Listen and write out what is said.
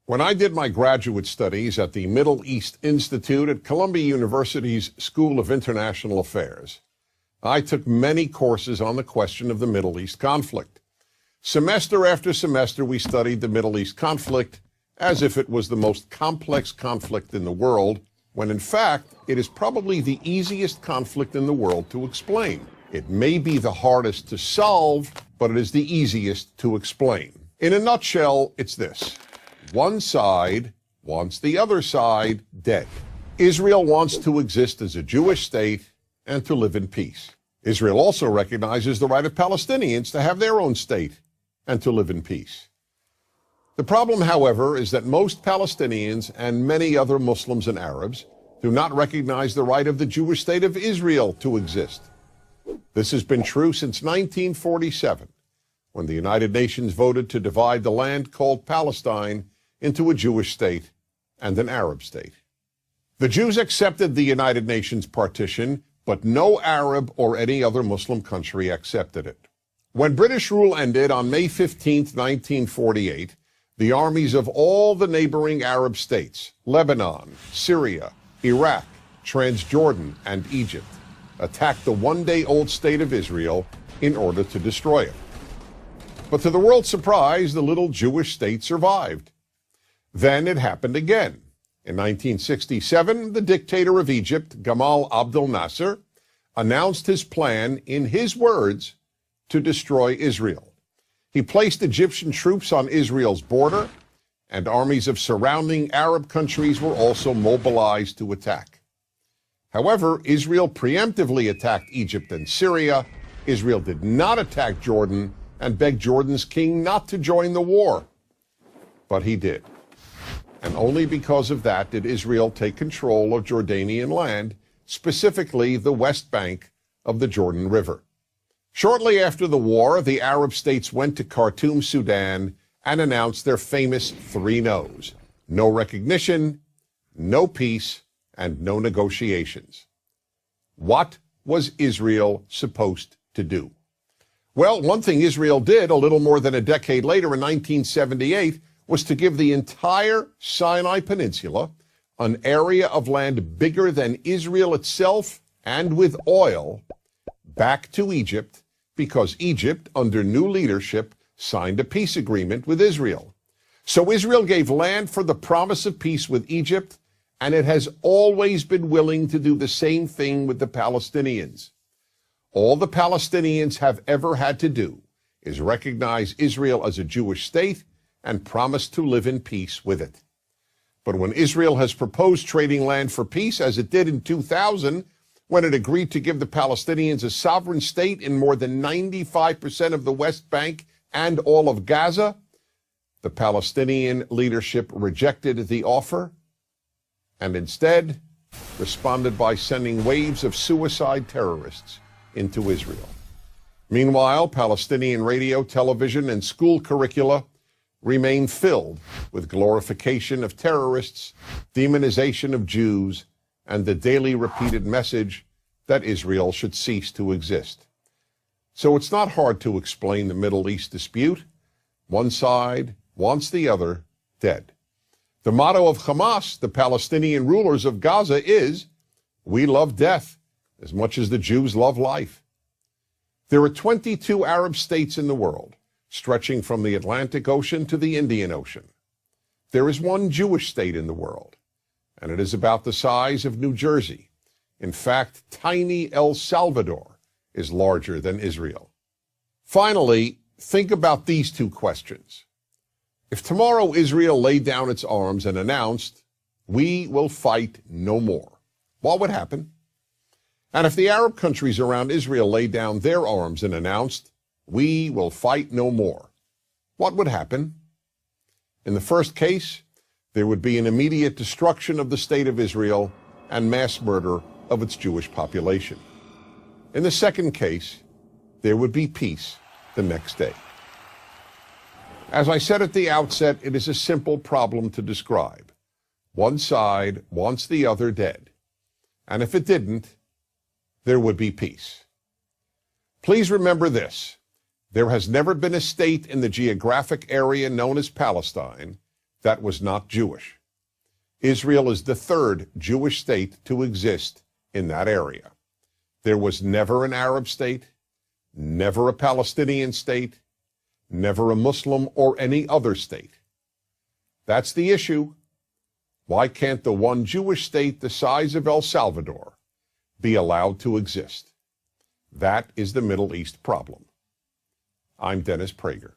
When I did my graduate studies at the Middle East Institute at Columbia University's School of International Affairs, I took many courses on the question of the Middle East conflict. Semester after semester, we studied the Middle East conflict as if it was the most complex conflict in the world, when in fact, it is probably the easiest conflict in the world to explain. It may be the hardest to solve, but it is the easiest to explain. In a nutshell, it's this. One side wants the other side dead. Israel wants to exist as a Jewish state and to live in peace. Israel also recognizes the right of Palestinians to have their own state and to live in peace. The problem, however, is that most Palestinians and many other Muslims and Arabs do not recognize the right of the Jewish state of Israel to exist. This has been true since 1947, when the United Nations voted to divide the land called Palestine into a Jewish state and an Arab state. The Jews accepted the United Nations partition, but no Arab or any other Muslim country accepted it. When British rule ended on May 15, 1948, the armies of all the neighboring Arab states, Lebanon, Syria, Iraq, Transjordan, and Egypt, attacked the one-day-old state of Israel in order to destroy it. But to the world's surprise, the little Jewish state survived. Then it happened again. In 1967, the dictator of Egypt, Gamal Abdel Nasser, announced his plan, in his words, to destroy Israel. He placed Egyptian troops on Israel's border, and armies of surrounding Arab countries were also mobilized to attack. However, Israel preemptively attacked Egypt and Syria. Israel did not attack Jordan and begged Jordan's king not to join the war. But he did. And only because of that did Israel take control of Jordanian land, specifically the West Bank of the Jordan River. Shortly after the war, the Arab states went to Khartoum, Sudan, and announced their famous three no's: no recognition, no peace, and no negotiations. What was Israel supposed to do? Well, one thing Israel did a little more than a decade later in 1978 was to give the entire Sinai Peninsula, an area of land bigger than Israel itself and with oil, back to Egypt, because Egypt, under new leadership, signed a peace agreement with Israel. So Israel gave land for the promise of peace with Egypt, and it has always been willing to do the same thing with the Palestinians. All the Palestinians have ever had to do is recognize Israel as a Jewish state and promise to live in peace with it. But when Israel has proposed trading land for peace, as it did in 2000, when it agreed to give the Palestinians a sovereign state in more than 95% of the West Bank and all of Gaza, the Palestinian leadership rejected the offer and instead responded by sending waves of suicide terrorists into Israel. Meanwhile, Palestinian radio, television, and school curricula remain filled with glorification of terrorists, demonization of Jews, and the daily repeated message that Israel should cease to exist. So it's not hard to explain the Middle East dispute. One side wants the other dead. The motto of Hamas, the Palestinian rulers of Gaza, is, "We love death as much as the Jews love life." There are 22 Arab states in the world, stretching from the Atlantic Ocean to the Indian Ocean. There is one Jewish state in the world, and it is about the size of New Jersey. In fact, tiny El Salvador is larger than Israel. Finally, think about these two questions. If tomorrow Israel laid down its arms and announced, "We will fight no more," what would happen? And if the Arab countries around Israel laid down their arms and announced, "We will fight no more," what would happen? In the first case, there would be an immediate destruction of the state of Israel and mass murder of its Jewish population. In the second case, there would be peace the next day. As I said at the outset, it is a simple problem to describe. One side wants the other dead. And if it didn't, there would be peace. Please remember this. There has never been a state in the geographic area known as Palestine that was not Jewish. Israel is the third Jewish state to exist in that area. There was never an Arab state, never a Palestinian state, never a Muslim or any other state. That's the issue. Why can't the one Jewish state the size of El Salvador be allowed to exist? That is the Middle East problem. I'm Denis Prager.